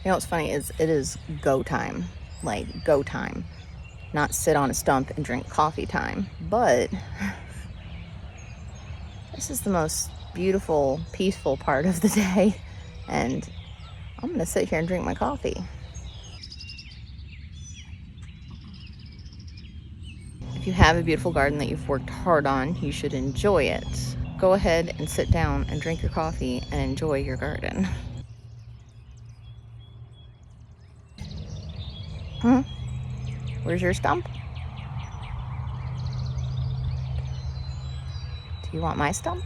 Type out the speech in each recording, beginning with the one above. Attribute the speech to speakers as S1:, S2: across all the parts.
S1: You know what's funny is it is go time, like go time, not sit on a stump and drink coffee time. But this is the most beautiful, peaceful part of the day, and I'm gonna sit here and drink my coffee. If you have a beautiful garden that you've worked hard on, you should enjoy it. Go ahead and sit down and drink your coffee and enjoy your garden. Where's your stump? Do you want my stump?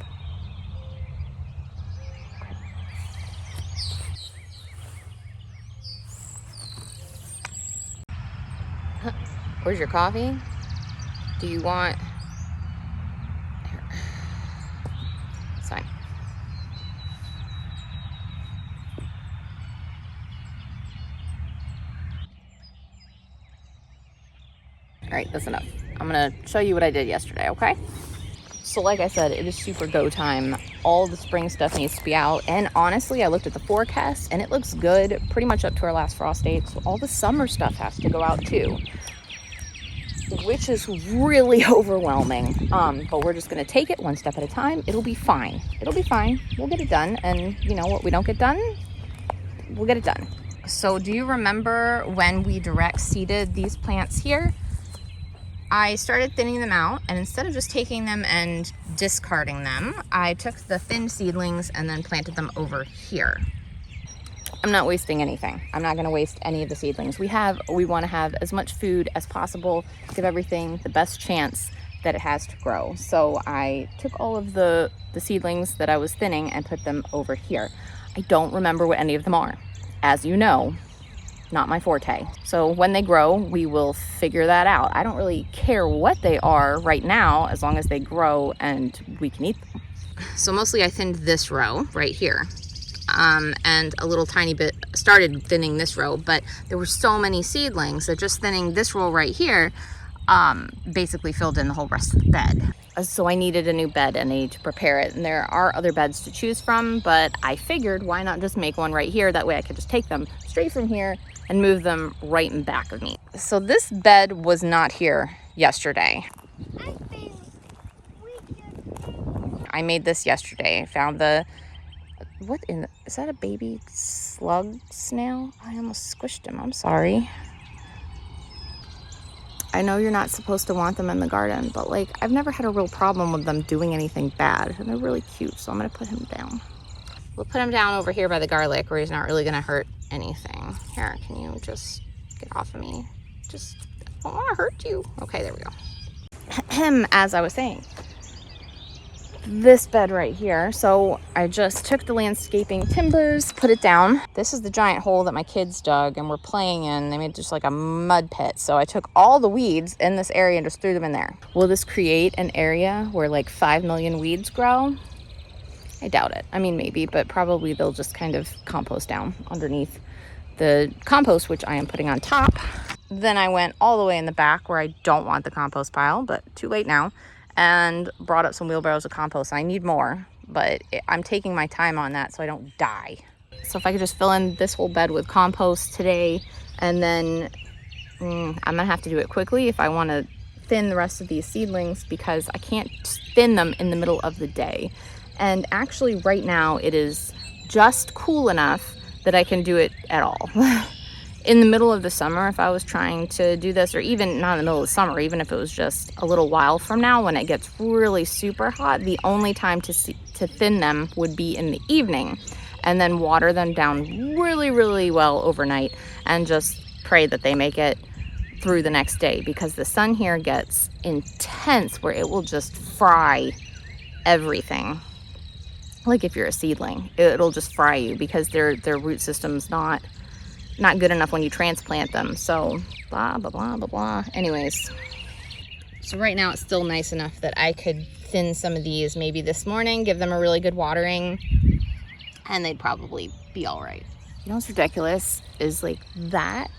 S1: Where's your coffee? Do you want... Here. It's fine. All right, that's enough. I'm gonna show you what I did yesterday, okay? So like I said, it is super go time. All the spring stuff needs to be out. And honestly, I looked at the forecast and it looks good pretty much up to our last frost date. So all the summer stuff has to go out too, which is really overwhelming. But we're just gonna take it one step at a time. It'll be fine. It'll be fine. We'll get it done. And you know what we don't get done, we'll get it done. So do you remember when we direct seeded these plants here? I started thinning them out, and instead of just taking them and discarding them, I took the thin seedlings and then planted them over here. I'm not wasting anything. I'm not gonna waste any of the seedlings we have. We wanna have as much food as possible, give everything the best chance that it has to grow. So I took all of the seedlings that I was thinning and put them over here. I don't remember what any of them are. As you know, not my forte. So when they grow, we will figure that out. I don't really care what they are right now, as long as they grow and we can eat them. So mostly I thinned this row right here. And a little tiny bit started thinning this row, but there were so many seedlings that just thinning this row right here basically filled in the whole rest of the bed. So I needed a new bed and I need to prepare it. And there are other beds to choose from, but I figured why not just make one right here? That way I could just take them straight from here and move them right in back of me. So this bed was not here yesterday. I made this yesterday. I found is that a baby slug snail? I almost squished him, I'm sorry. I know you're not supposed to want them in the garden, but like I've never had a real problem with them doing anything bad, and they're really cute, so I'm gonna put him down. We'll put him down over here by the garlic where he's not really gonna hurt anything. Here, can you just get off of me? Just, I don't wanna hurt you. Okay, there we go. As I was saying, this bed right here. So I just took the landscaping timbers, put it down. This is the giant hole that my kids dug and were playing in. They made just like a mud pit. So I took all the weeds in this area and just threw them in there. Will this create an area where like 5 million weeds grow? I doubt it. I mean, maybe, but probably they'll just kind of compost down underneath the compost, which I am putting on top. Then I went all the way in the back where I don't want the compost pile, but too late now, and brought up some wheelbarrows of compost. I need more, but I'm taking my time on that so I don't die. So if I could just fill in this whole bed with compost today, and then I'm gonna have to do it quickly if I want to thin the rest of these seedlings, because I can't thin them in the middle of the day. And actually right now it is just cool enough that I can do it at all. In the middle of the summer, if I was trying to do this, or even not in the middle of the summer, even if it was just a little while from now when it gets really super hot, the only time to thin them would be in the evening, and then water them down really, really well overnight and just pray that they make it through the next day, because the sun here gets intense where it will just fry everything. Like if you're a seedling, it'll just fry you because their root system's not good enough when you transplant them. So blah, blah, blah, blah, blah. Anyways, so right now it's still nice enough that I could thin some of these maybe this morning, give them a really good watering, and they'd probably be all right. You know what's ridiculous is like that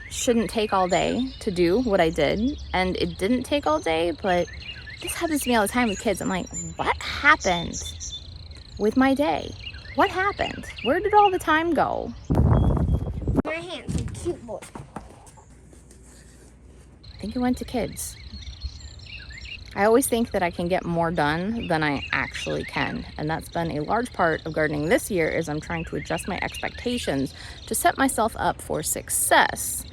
S1: shouldn't take all day to do what I did, and it didn't take all day, but this happens to me all the time with kids. I'm like, what happened with my day? What happened? Where did all the time go?
S2: cute boy.
S1: I think it went to kids. I always think that I can get more done than I actually can. And that's been a large part of gardening this year, is I'm trying to adjust my expectations to set myself up for success.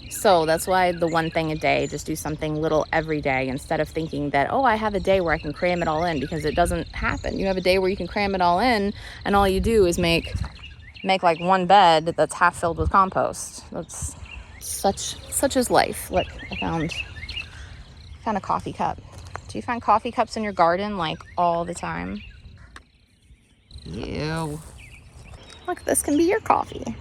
S1: So that's why the one thing a day, just do something little every day instead of thinking that, oh, I have a day where I can cram it all in, because it doesn't happen. You have a day where you can cram it all in, and all you do is make like one bed that's half filled with compost. That's such is life. Look, I found a coffee cup. Do you find coffee cups in your garden like all the time? Ew. Look, this can be your coffee.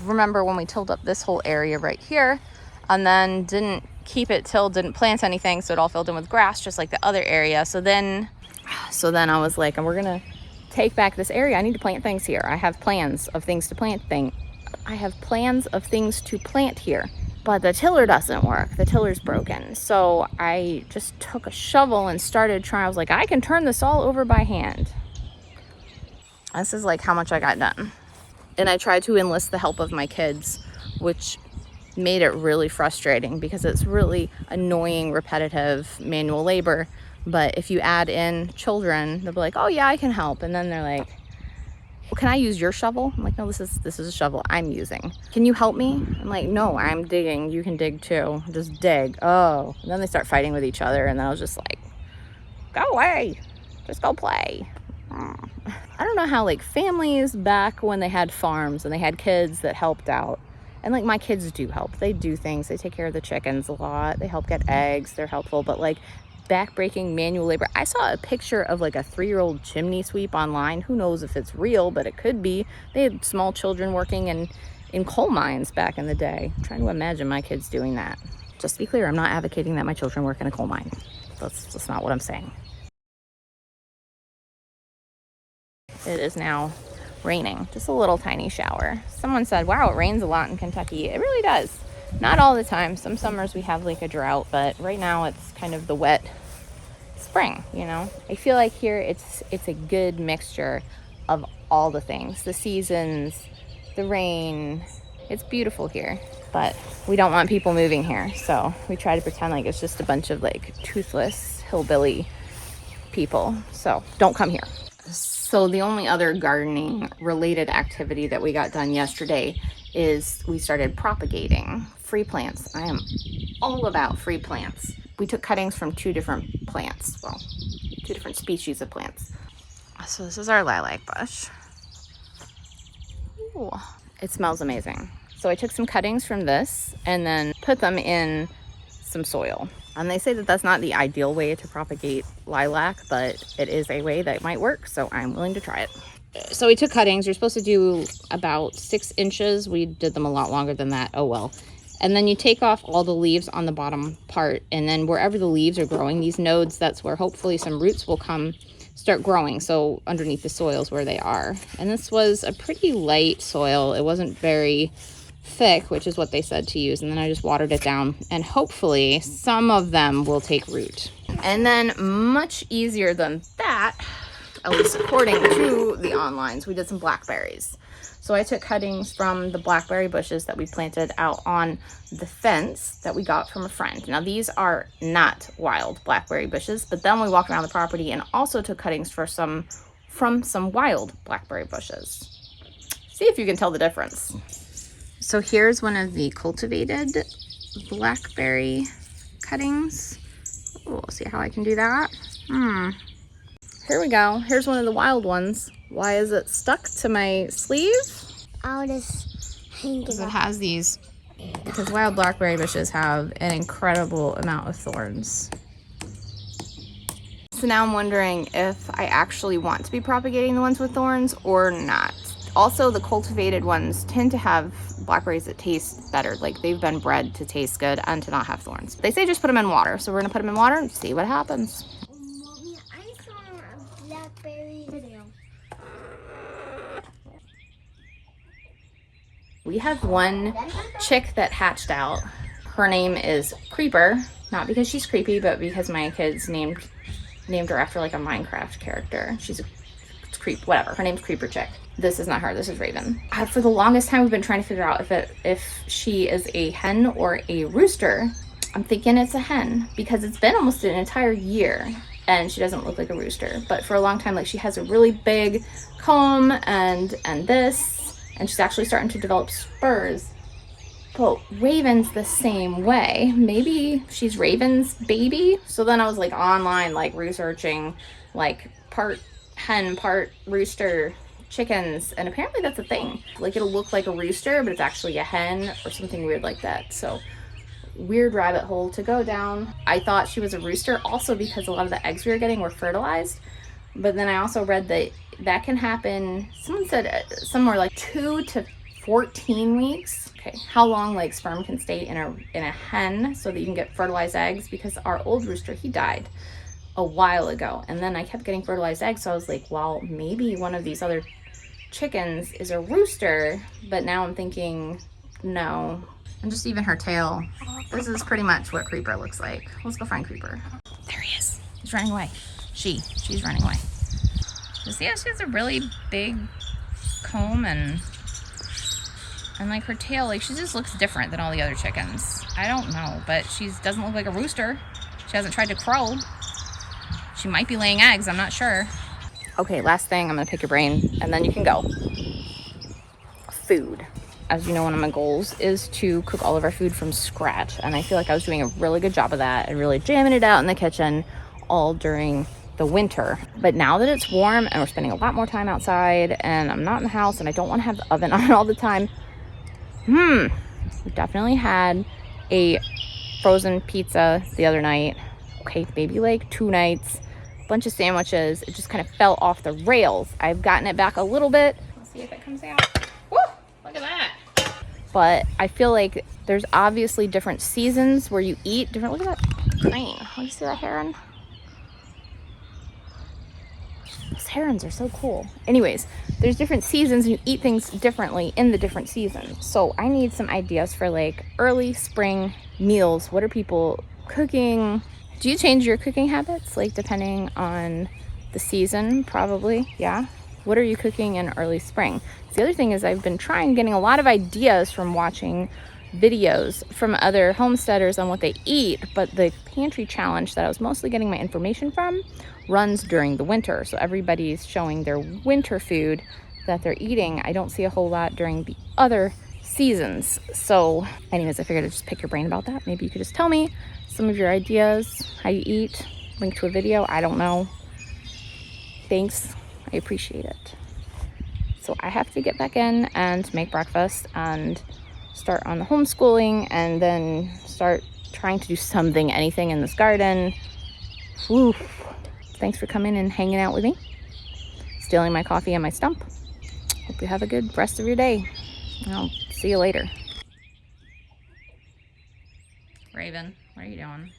S1: Remember when we tilled up this whole area right here and then didn't keep it tilled, didn't plant anything, so it all filled in with grass just like the other area. So then I was like, and we're gonna take back this area. I need to plant things here. I have plans of things to plant here. But the tiller doesn't work. The tiller's broken. So I just took a shovel and started trying. I was like, I can turn this all over by hand. This is like how much I got done. And I tried to enlist the help of my kids, which made it really frustrating because it's really annoying, repetitive manual labor. But if you add in children, they'll be like, oh yeah, I can help. And then they're like, well, can I use your shovel? I'm like, no, this is a shovel I'm using. Can you help me? I'm like, no, I'm digging. You can dig too. Just dig. Oh. And then they start fighting with each other. And then I was just like, go away. Just go play. I don't know how like families back when they had farms and they had kids that helped out. And like my kids do help. They do things. They take care of the chickens a lot. They help get eggs. They're helpful. But like back-breaking manual labor. I saw a picture of like a 3-year-old chimney sweep online. Who knows if it's real, but it could be. They had small children working in coal mines back in the day. I'm trying to imagine my kids doing that. Just to be clear, I'm not advocating that my children work in a coal mine. That's not what I'm saying. It is now raining, just a little tiny shower. Someone said, wow, it rains a lot in Kentucky. It really does. Not all the time. Some summers we have like a drought, but right now it's kind of the wet spring, you know. I feel like here it's a good mixture of all the things, the seasons, the rain. It's beautiful here, but we don't want people moving here, so we try to pretend like it's just a bunch of like toothless hillbilly people. So don't come here. So the only other gardening related activity that we got done yesterday is we started propagating free plants. I am all about free plants. We took cuttings from 2 different plants, well, 2 different species of plants. So this is our lilac bush. Ooh, it smells amazing. So I took some cuttings from this and then put them in some soil. And they say that that's not the ideal way to propagate lilac, but it is a way that might work, so I'm willing to try it. So we took cuttings. You're supposed to do about 6 inches. We did them a lot longer than that. Oh well. And then you take off all the leaves on the bottom part, and then wherever the leaves are growing, these nodes, that's where hopefully some roots will start growing. So underneath the soils where they are. And this was a pretty light soil. It wasn't very thick, which is what they said to use, and then I just watered it down, and hopefully some of them will take root. And then much easier than that, at least according to the onlines, we did some blackberries. So I took cuttings from the blackberry bushes that we planted out on the fence that we got from a friend. Now these are not wild blackberry bushes, but then we walked around the property and also took cuttings from some wild blackberry bushes. See if you can tell the difference. So here's one of the cultivated blackberry cuttings. Oh, see how I can do that? Here we go. Here's one of the wild ones. Why is it stuck to my sleeve?
S2: I'll just hang it
S1: Because
S2: up.
S1: it has these, because wild blackberry bushes have an incredible amount of thorns. So now I'm wondering if I actually want to be propagating the ones with thorns or not. Also, the cultivated ones tend to have blackberries that taste better. Like they've been bred to taste good and to not have thorns. They say just put them in water. So we're gonna put them in water and see what happens.
S2: Mommy, I saw a blackberry video.
S1: We have one chick that hatched out. Her name is Creeper. Not because she's creepy, but because my kids named her after like a Minecraft character. She's a creep, whatever. Her name's Creeper Chick. This is not her, this is Raven. For the longest time, we've been trying to figure out if she is a hen or a rooster. I'm thinking it's a hen because it's been almost an entire year and she doesn't look like a rooster. But for a long time, like she has a really big comb and this, and she's actually starting to develop spurs. But Raven's the same way. Maybe she's Raven's baby. So then I was like online, like researching like part hen, part rooster chickens, and apparently that's a thing. Like it'll look like a rooster, but it's actually a hen or something weird like that. So weird rabbit hole to go down. I thought she was a rooster also because a lot of the eggs we were getting were fertilized. But then I also read that that can happen, someone said somewhere like 2 to 14 weeks. Okay, how long like sperm can stay in a hen so that you can get fertilized eggs, because our old rooster, he died a while ago, and then I kept getting fertilized eggs, so I was like, well, maybe one of these other chickens is a rooster. But now I'm thinking no. And just even her tail, this is pretty much what Creeper looks like. Let's go find Creeper. There he is. He's running away. She's running away. You see how she has a really big comb and like her tail, like she just looks different than all the other chickens. I don't know, but she doesn't look like a rooster. She hasn't tried to crow. She might be laying eggs, I'm not sure. Okay, last thing, I'm gonna pick your brain and then you can go. Food. As you know, one of my goals is to cook all of our food from scratch. And I feel like I was doing a really good job of that and really jamming it out in the kitchen all during the winter. But now that it's warm and we're spending a lot more time outside and I'm not in the house and I don't want to have the oven on all the time, we definitely had a frozen pizza the other night. Okay, maybe like 2 nights, bunch of sandwiches. It just kind of fell off the rails. I've gotten it back a little bit. Let's see if it comes out. Woo! Look at that. But I feel like there's obviously different seasons where you eat different. Look at that crane. Oh, you see that heron? Those herons are so cool. Anyways, there's different seasons and you eat things differently in the different seasons. So I need some ideas for like early spring meals. What are people cooking? Do you change your cooking habits like depending on the season? Probably, yeah. What are you cooking in early spring? The other thing is I've been getting a lot of ideas from watching videos from other homesteaders on what they eat, but the pantry challenge that I was mostly getting my information from runs during the winter. So everybody's showing their winter food that they're eating. I don't see a whole lot during the other seasons. So anyways, I figured I'd just pick your brain about that. Maybe you could just tell me some of your ideas, how you eat, link to a video. I don't know. Thanks. I appreciate it. So I have to get back in and make breakfast and start on the homeschooling and then start trying to do something, anything in this garden. Woo. Thanks for coming and hanging out with me, stealing my coffee and my stump. Hope you have a good rest of your day. I'll see you later. Raven, what are you doing?